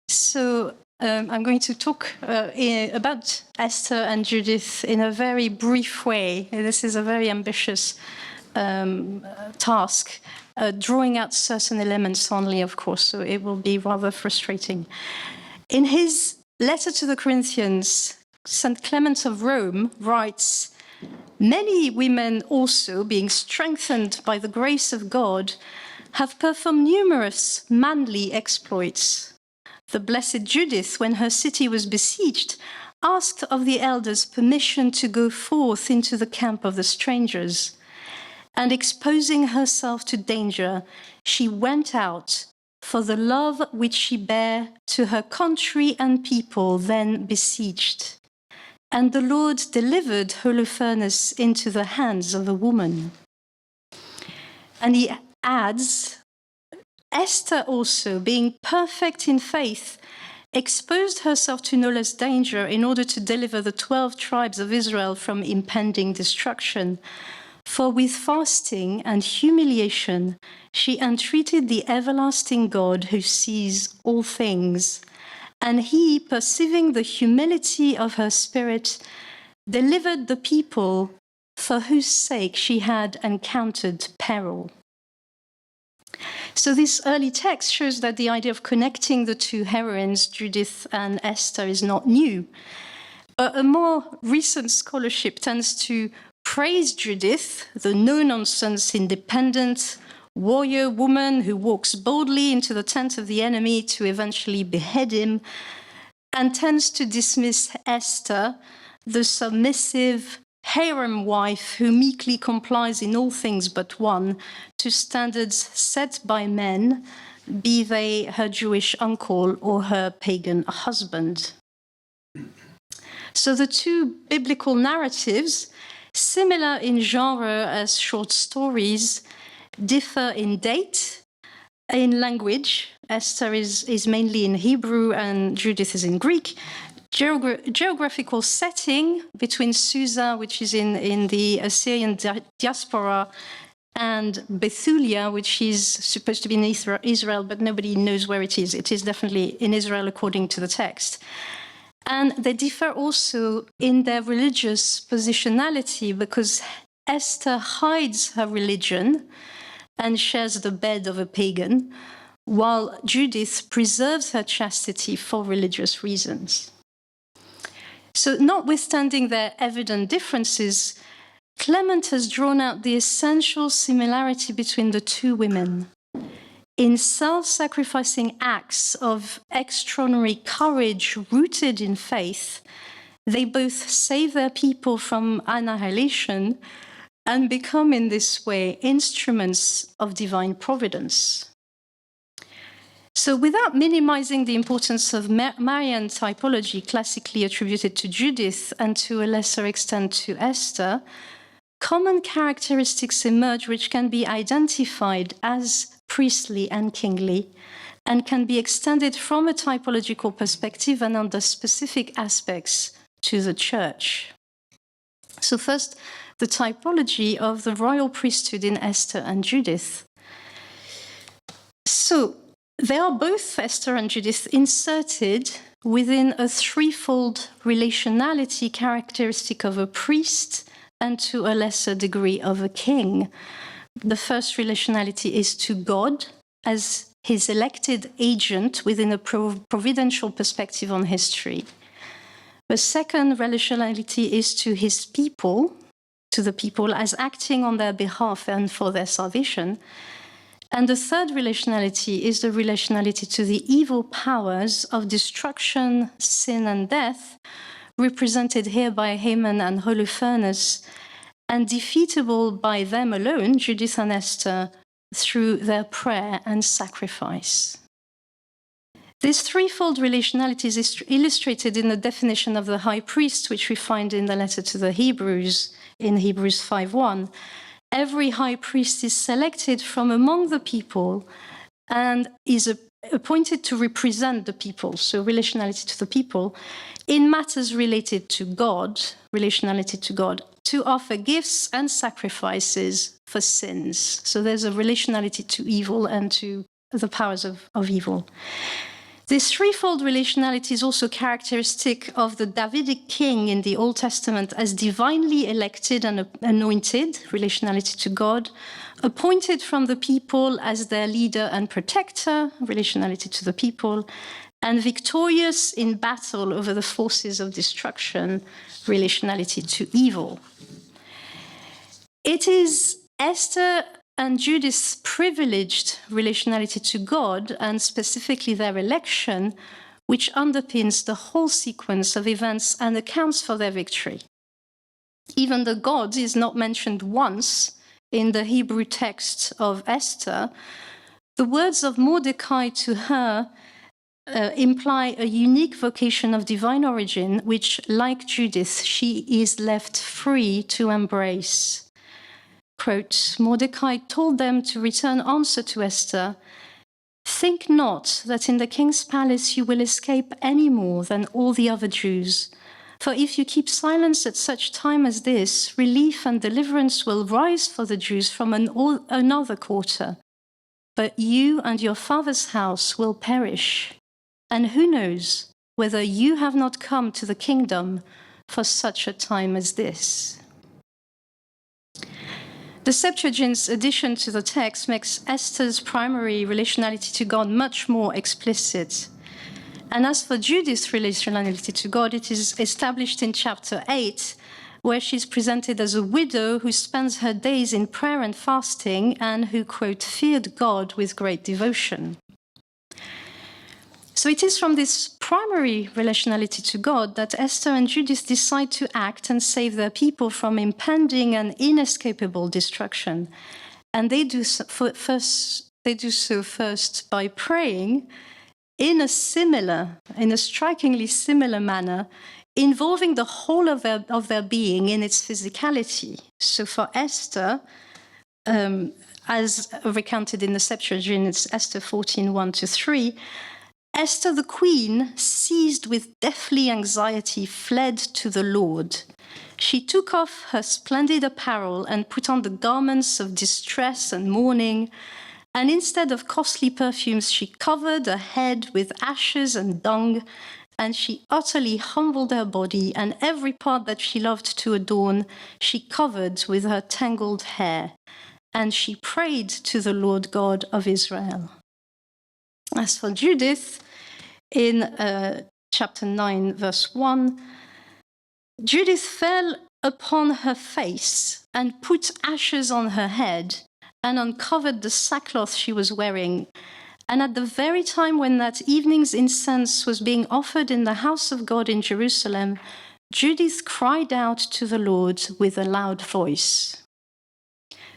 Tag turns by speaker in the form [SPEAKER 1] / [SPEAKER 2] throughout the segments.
[SPEAKER 1] So I'm going to talk about Esther and Judith in a very brief way. This is a very ambitious task, drawing out certain elements only, of course, so it will be rather frustrating. In his letter to the Corinthians, St. Clement of Rome writes, "Many women also, being strengthened by the grace of God, have performed numerous manly exploits. The blessed Judith, when her city was besieged, asked of the elders permission to go forth into the camp of the strangers. And exposing herself to danger, she went out for the love which she bare to her country and people then besieged. And the Lord delivered Holofernes into the hands of a woman." And he adds, "Esther also, being perfect in faith, exposed herself to no less danger in order to deliver the 12 tribes of Israel from impending destruction. For with fasting and humiliation, she entreated the everlasting God who sees all things. And he, perceiving the humility of her spirit, delivered the people for whose sake she had encountered peril." So this early text shows that the idea of connecting the two heroines, Judith and Esther, is not new. A more recent scholarship tends to praise Judith, the no-nonsense, independent warrior woman who walks boldly into the tent of the enemy to eventually behead him, and tends to dismiss Esther, the submissive harem wife who meekly complies in all things but one to standards set by men, be they her Jewish uncle or her pagan husband. So the two biblical narratives, similar in genre as short stories, differ in date, in language. Esther is mainly in Hebrew and Judith is in Greek. Geographical setting between Susa, which is in the Assyrian diaspora, and Bethulia, which is supposed to be in Israel, but nobody knows where it is. It is definitely in Israel according to the text. And they differ also in their religious positionality, because Esther hides her religion and shares the bed of a pagan, while Judith preserves her chastity for religious reasons. So notwithstanding their evident differences, Clement has drawn out the essential similarity between the two women. In self-sacrificing acts of extraordinary courage rooted in faith, they both save their people from annihilation and become in this way instruments of divine providence. So without minimizing the importance of Marian typology classically attributed to Judith and to a lesser extent to Esther, common characteristics emerge which can be identified as priestly and kingly, and can be extended from a typological perspective and under specific aspects to the church. So first, the typology of the royal priesthood in Esther and Judith. So they are both, Esther and Judith, inserted within a threefold relationality characteristic of a priest and to a lesser degree of a king. The first relationality is to God as his elected agent within a providential perspective on history. The second relationality is to his people, to the people as acting on their behalf and for their salvation. And the third relationality is the relationality to the evil powers of destruction, sin, and death, represented here by Haman and Holofernes, and defeatable by them alone, Judith and Esther, through their prayer and sacrifice. This threefold relationality is illustrated in the definition of the high priest, which we find in the letter to the Hebrews, in Hebrews 5:1. Every high priest is selected from among the people and is appointed to represent the people, so relationality to the people, in matters related to God, relationality to God, to offer gifts and sacrifices for sins. So there's a relationality to evil and to the powers of evil. This threefold relationality is also characteristic of the Davidic king in the Old Testament as divinely elected and anointed, relationality to God, appointed from the people as their leader and protector, relationality to the people, and victorious in battle over the forces of destruction, relationality to evil. It is Esther and Judith's privileged relationality to God, and specifically their election, which underpins the whole sequence of events and accounts for their victory. Even though God is not mentioned once in the Hebrew text of Esther, the words of Mordecai to her imply a unique vocation of divine origin, which, like Judith, she is left free to embrace. Quote, Mordecai told them to return answer to Esther, "Think not that in the king's palace you will escape any more than all the other Jews. For if you keep silence at such time as this, relief and deliverance will rise for the Jews from another quarter. But you and your father's house will perish. And who knows whether you have not come to the kingdom for such a time as this." The Septuagint's addition to the text makes Esther's primary relationality to God much more explicit. And as for Judith's relationality to God, it is established in chapter 8, where she's presented as a widow who spends her days in prayer and fasting and who, quote, feared God with great devotion. So it is from this primary relationality to God that Esther and Judith decide to act and save their people from impending and inescapable destruction. And they do so first by praying in a strikingly similar manner, involving the whole of their being in its physicality. So for Esther, as recounted in the Septuagint, it's Esther 14, 1-3, Esther the queen, seized with deathly anxiety, fled to the Lord. She took off her splendid apparel and put on the garments of distress and mourning, and instead of costly perfumes, she covered her head with ashes and dung, and she utterly humbled her body, and every part that she loved to adorn, she covered with her tangled hair, and she prayed to the Lord God of Israel. As for Judith, in chapter 9, verse 1, Judith fell upon her face and put ashes on her head and uncovered the sackcloth she was wearing. And at the very time when that evening's incense was being offered in the house of God in Jerusalem, Judith cried out to the Lord with a loud voice.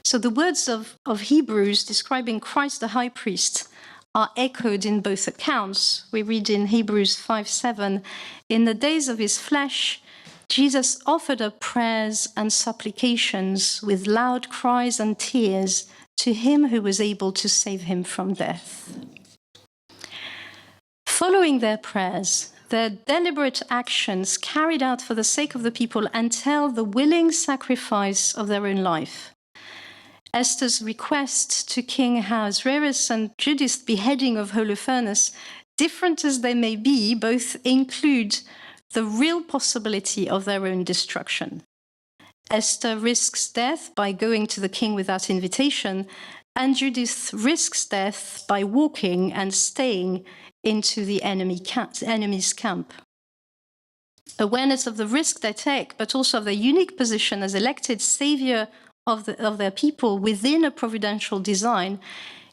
[SPEAKER 1] So the words of Hebrews describing Christ the high priest are echoed in both accounts. We read in Hebrews 5:7, "In the days of his flesh, Jesus offered up prayers and supplications with loud cries and tears to him who was able to save him from death." Following their prayers, their deliberate actions carried out for the sake of the people entail the willing sacrifice of their own life. Esther's request to King Ahasuerus and Judith's beheading of Holofernes, different as they may be, both include the real possibility of their own destruction. Esther risks death by going to the king without invitation, and Judith risks death by walking and staying into the enemy's camp. Awareness of the risk they take, but also of their unique position as elected savior of their people within a providential design,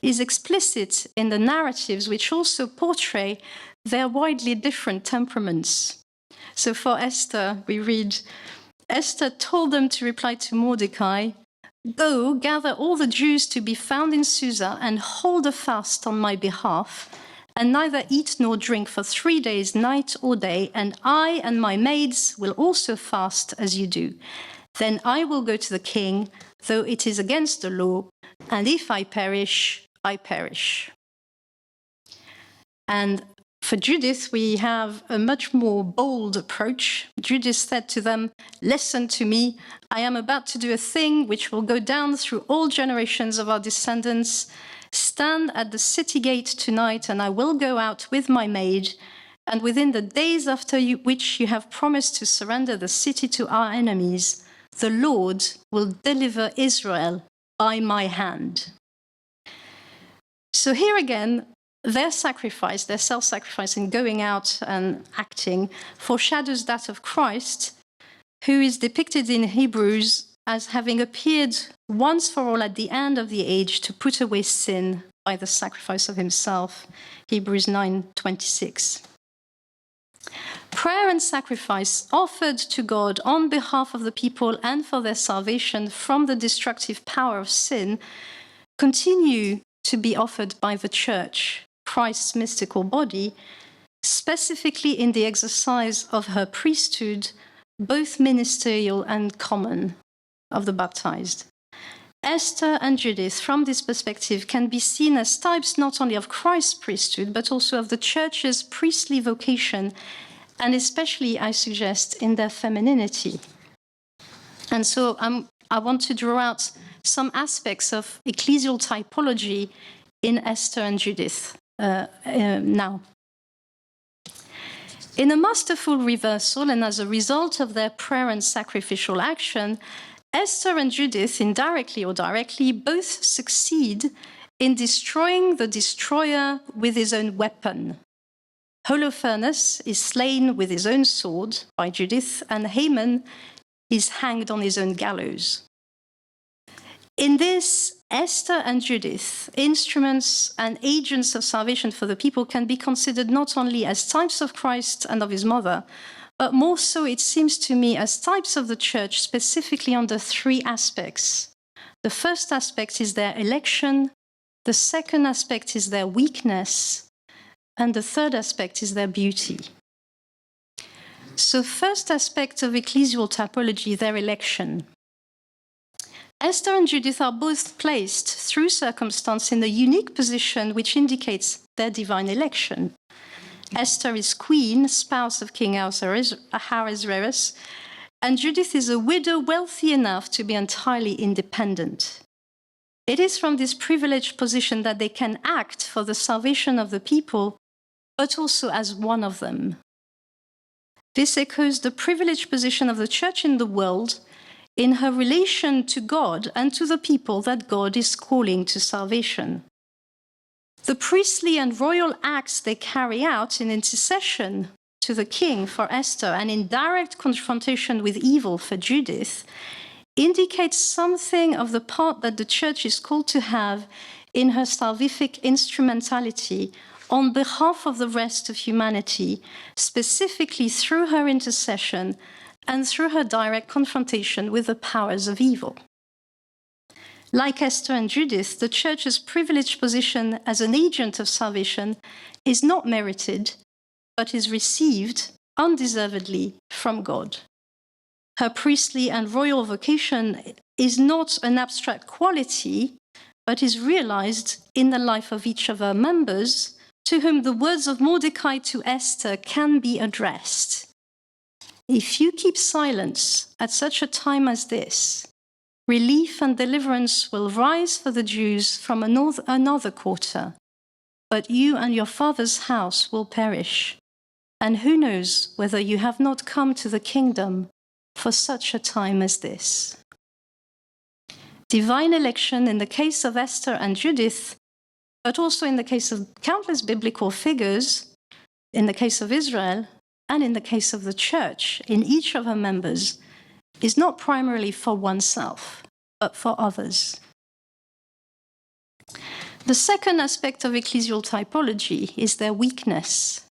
[SPEAKER 1] is explicit in the narratives, which also portray their widely different temperaments. So for Esther, we read, Esther told them to reply to Mordecai, "Go, gather all the Jews to be found in Susa and hold a fast on my behalf, and neither eat nor drink for 3 days, night or day, and I and my maids will also fast as you do. Then I will go to the king, though it is against the law, and if I perish, I perish." And for Judith, we have a much more bold approach. Judith said to them, "Listen to me. I am about to do a thing which will go down through all generations of our descendants. Stand at the city gate tonight, and I will go out with my maid, and within the days after which you have promised to surrender the city to our enemies, the Lord will deliver Israel by my hand. So here again, their sacrifice, their self-sacrifice in going out and acting, foreshadows that of Christ, who is depicted in Hebrews as having appeared once for all at the end of the age to put away sin by the sacrifice of himself. Hebrews 9:26. Prayer and sacrifice offered to God on behalf of the people and for their salvation from the destructive power of sin continue to be offered by the Church, Christ's mystical body, specifically in the exercise of her priesthood, both ministerial and common, of the baptized. Esther and Judith, from this perspective, can be seen as types not only of Christ's priesthood, but also of the Church's priestly vocation, and especially, I suggest, in their femininity. And so I want to draw out some aspects of ecclesial typology in Esther and Judith now. In a masterful reversal, and as a result of their prayer and sacrificial action, Esther and Judith, indirectly or directly, both succeed in destroying the destroyer with his own weapon. Holofernes is slain with his own sword by Judith, and Haman is hanged on his own gallows. In this, Esther and Judith, instruments and agents of salvation for the people, can be considered not only as types of Christ and of his mother, but more so, it seems to me, as types of the Church, specifically under three aspects. The first aspect is their election, the second aspect is their weakness, and the third aspect is their beauty. So, first aspect of ecclesial typology, their election. Esther and Judith are both placed through circumstance in a unique position which indicates their divine election. Esther is queen, spouse of King Ahasuerus, and Judith is a widow wealthy enough to be entirely independent. It is from this privileged position that they can act for the salvation of the people, but also as one of them. This echoes the privileged position of the Church in the world in her relation to God and to the people that God is calling to salvation. The priestly and royal acts they carry out in intercession to the king for Esther and in direct confrontation with evil for Judith indicates something of the part that the Church is called to have in her salvific instrumentality on behalf of the rest of humanity, specifically through her intercession and through her direct confrontation with the powers of evil. Like Esther and Judith, the Church's privileged position as an agent of salvation is not merited, but is received undeservedly from God. Her priestly and royal vocation is not an abstract quality, but is realized in the life of each of her members, to whom the words of Mordecai to Esther can be addressed. If you keep silence at such a time as this, relief and deliverance will rise for the Jews from another quarter, but you and your father's house will perish. And who knows whether you have not come to the kingdom for such a time as this. Divine election in the case of Esther and Judith, but also in the case of countless biblical figures, in the case of Israel, and in the case of the Church, in each of her members, is not primarily for oneself, but for others. The second aspect of ecclesial typology is their weakness.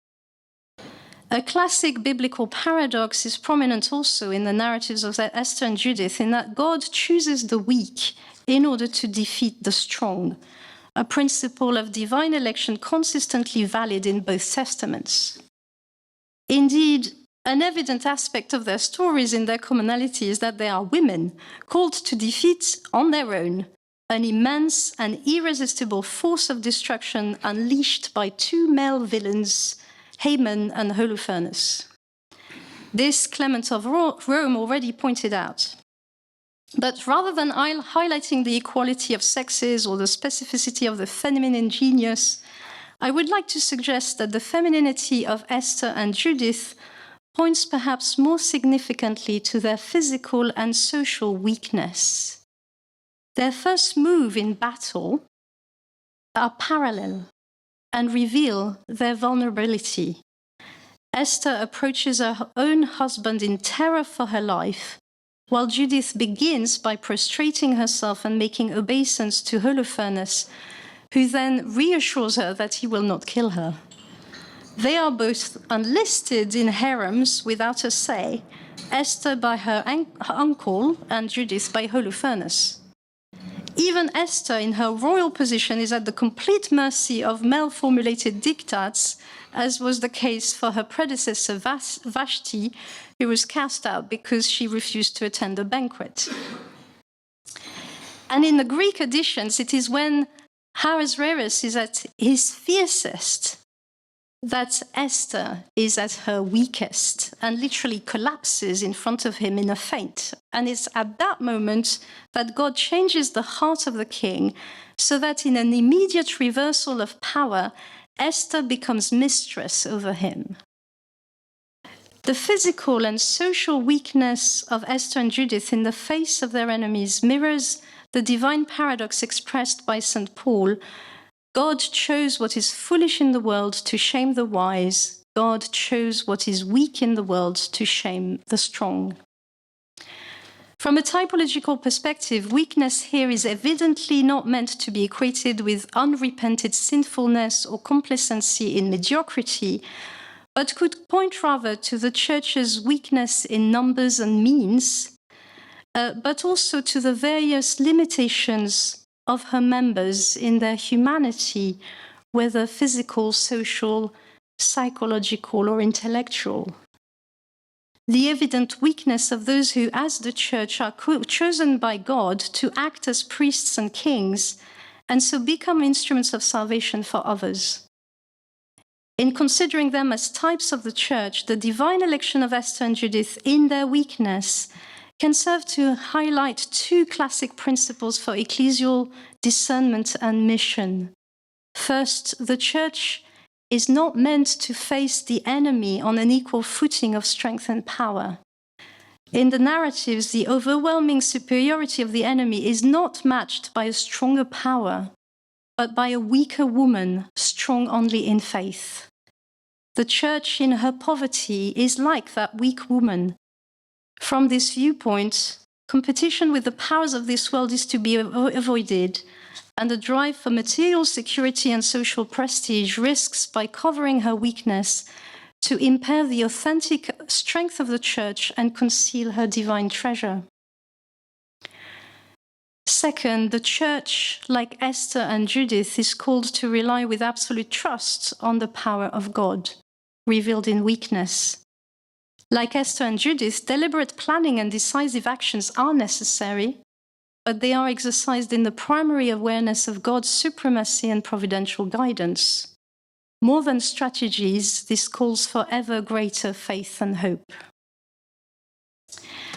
[SPEAKER 1] A classic biblical paradox is prominent also in the narratives of Esther and Judith, in that God chooses the weak in order to defeat the strong, a principle of divine election consistently valid in both testaments. Indeed, an evident aspect of their stories in their commonality is that they are women called to defeat on their own an immense and irresistible force of destruction unleashed by two male villains, Haman and Holofernes. This Clement of Rome already pointed out. But rather than highlighting the equality of sexes or the specificity of the feminine genius, I would like to suggest that the femininity of Esther and Judith points perhaps more significantly to their physical and social weakness. Their first move in battle are parallel and reveal their vulnerability. Esther approaches her own husband in terror for her life, while Judith begins by prostrating herself and making obeisance to Holofernes, who then reassures her that he will not kill her. They are both enlisted in harems without a say, Esther by her uncle and Judith by Holofernes. Even Esther, in her royal position, is at the complete mercy of male-formulated diktats, as was the case for her predecessor Vashti, who was cast out because she refused to attend a banquet. And in the Greek editions, it is when Ahasuerus is at his fiercest that Esther is at her weakest and literally collapses in front of him in a faint. And it's at that moment that God changes the heart of the king so that in an immediate reversal of power, Esther becomes mistress over him. The physical and social weakness of Esther and Judith in the face of their enemies mirrors the divine paradox expressed by St. Paul. God chose what is foolish in the world to shame the wise. God chose what is weak in the world to shame the strong. From a typological perspective, weakness here is evidently not meant to be equated with unrepented sinfulness or complacency in mediocrity, but could point rather to the Church's weakness in numbers and means, but also to the various limitations of her members in their humanity, whether physical, social, psychological, or intellectual. The evident weakness of those who, as the Church, are chosen by God to act as priests and kings, and so become instruments of salvation for others. In considering them as types of the Church, the divine election of Esther and Judith in their weakness can serve to highlight two classic principles for ecclesial discernment and mission. First, the Church is not meant to face the enemy on an equal footing of strength and power. In the narratives, the overwhelming superiority of the enemy is not matched by a stronger power, but by a weaker woman, strong only in faith. The Church in her poverty is like that weak woman. From this viewpoint, competition with the powers of this world is to be avoided, and the drive for material security and social prestige risks, by covering her weakness, to impair the authentic strength of the Church and conceal her divine treasure. Second, the Church, like Esther and Judith, is called to rely with absolute trust on the power of God, revealed in weakness. Like Esther and Judith, deliberate planning and decisive actions are necessary, but they are exercised in the primary awareness of God's supremacy and providential guidance. More than strategies, this calls for ever greater faith and hope.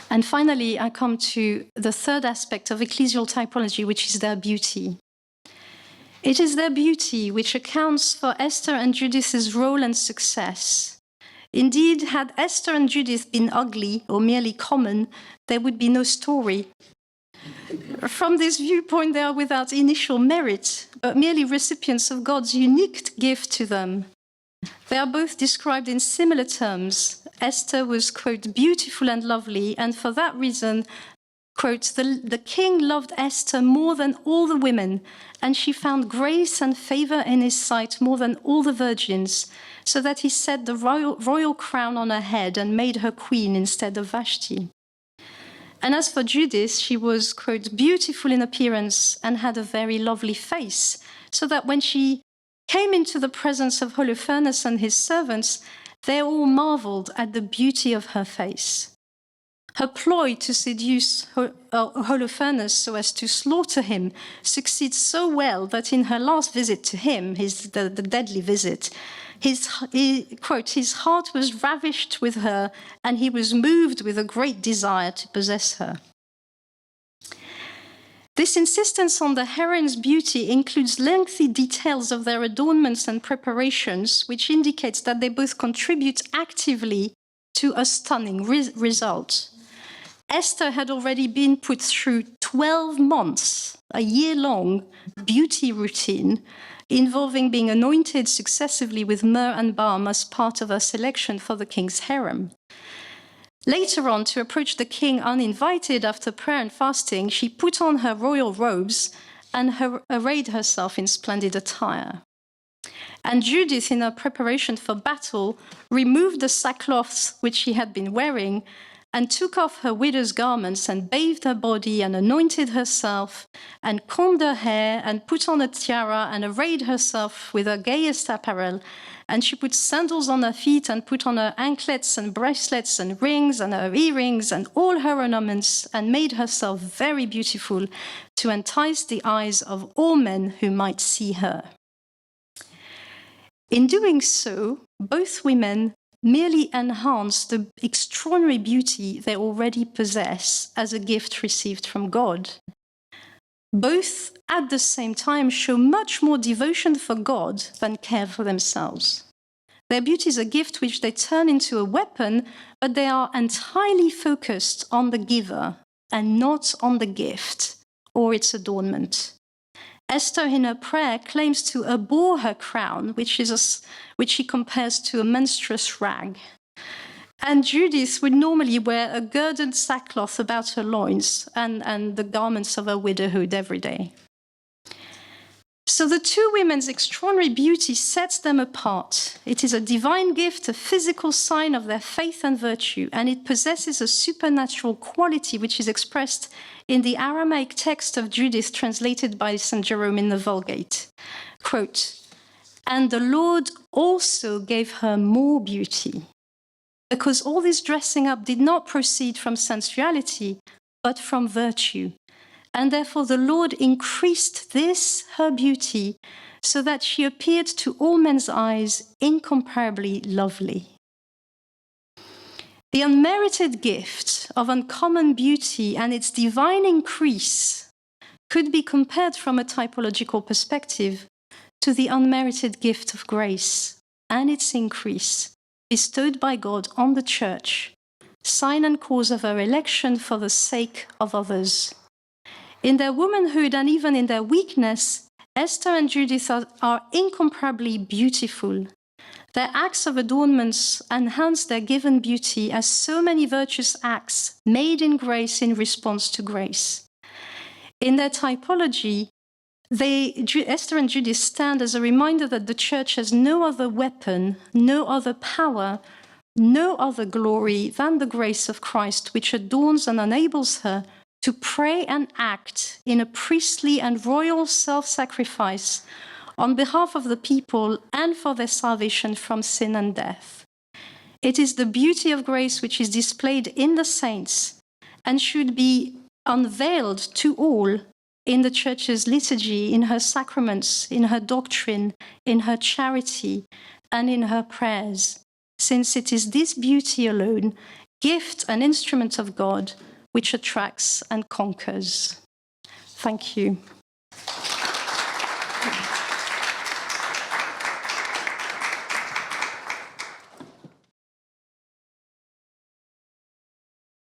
[SPEAKER 1] And finally, I come to the third aspect of ecclesial typology, which is their beauty. It is their beauty which accounts for Esther and Judith's role and success. Indeed, had Esther and Judith been ugly or merely common, there would be no story. From this viewpoint, they are without initial merit, but merely recipients of God's unique gift to them. They are both described in similar terms. Esther was, quote, beautiful and lovely, and for that reason, quote, the king loved Esther more than all the women, and she found grace and favor in his sight more than all the virgins, so that he set the royal crown on her head and made her queen instead of Vashti. And as for Judith, she was, quote, beautiful in appearance and had a very lovely face, so that when she came into the presence of Holofernes and his servants, they all marveled at the beauty of her face. Her ploy to seduce Holofernes so as to slaughter him succeeds so well that in her last visit to him, the deadly visit, his heart was ravished with her, and he was moved with a great desire to possess her. This insistence on the heroine's beauty includes lengthy details of their adornments and preparations, which indicates that they both contribute actively to a stunning result. Esther had already been put through 12 months, a year-long beauty routine involving being anointed successively with myrrh and balm as part of her selection for the king's harem. Later on, to approach the king uninvited after prayer and fasting, she put on her royal robes and arrayed herself in splendid attire. And Judith, in her preparation for battle, removed the sackcloth which she had been wearing and took off her widow's garments and bathed her body and anointed herself and combed her hair and put on a tiara and arrayed herself with her gayest apparel. And she put sandals on her feet and put on her anklets and bracelets and rings and her earrings and all her ornaments and made herself very beautiful to entice the eyes of all men who might see her. In doing so, both women merely enhance the extraordinary beauty they already possess as a gift received from God. Both, at the same time, show much more devotion for God than care for themselves. Their beauty is a gift which they turn into a weapon, but they are entirely focused on the giver and not on the gift or its adornment. Esther, in her prayer, claims to abhor her crown, which she compares to a menstruous rag. And Judith would normally wear a girded sackcloth about her loins and the garments of her widowhood every day. So the two women's extraordinary beauty sets them apart. It is a divine gift, a physical sign of their faith and virtue, and it possesses a supernatural quality which is expressed in the Aramaic text of Judith translated by St. Jerome in the Vulgate. Quote, "And the Lord also gave her more beauty, because all this dressing up did not proceed from sensuality, but from virtue. And therefore the Lord increased this, her beauty, so that she appeared to all men's eyes incomparably lovely." The unmerited gift of uncommon beauty and its divine increase could be compared from a typological perspective to the unmerited gift of grace and its increase bestowed by God on the Church, sign and cause of her election for the sake of others. In their womanhood and even in their weakness, Esther and Judith are incomparably beautiful. Their acts of adornments enhance their given beauty as so many virtuous acts made in grace in response to grace. In their typology, Esther and Judith stand as a reminder that the Church has no other weapon, no other power, no other glory than the grace of Christ, which adorns and enables her to pray and act in a priestly and royal self-sacrifice on behalf of the people and for their salvation from sin and death. It is the beauty of grace which is displayed in the saints and should be unveiled to all in the Church's liturgy, in her sacraments, in her doctrine, in her charity, and in her prayers, since it is this beauty alone, gift and instrument of God, which attracts and conquers. Thank you.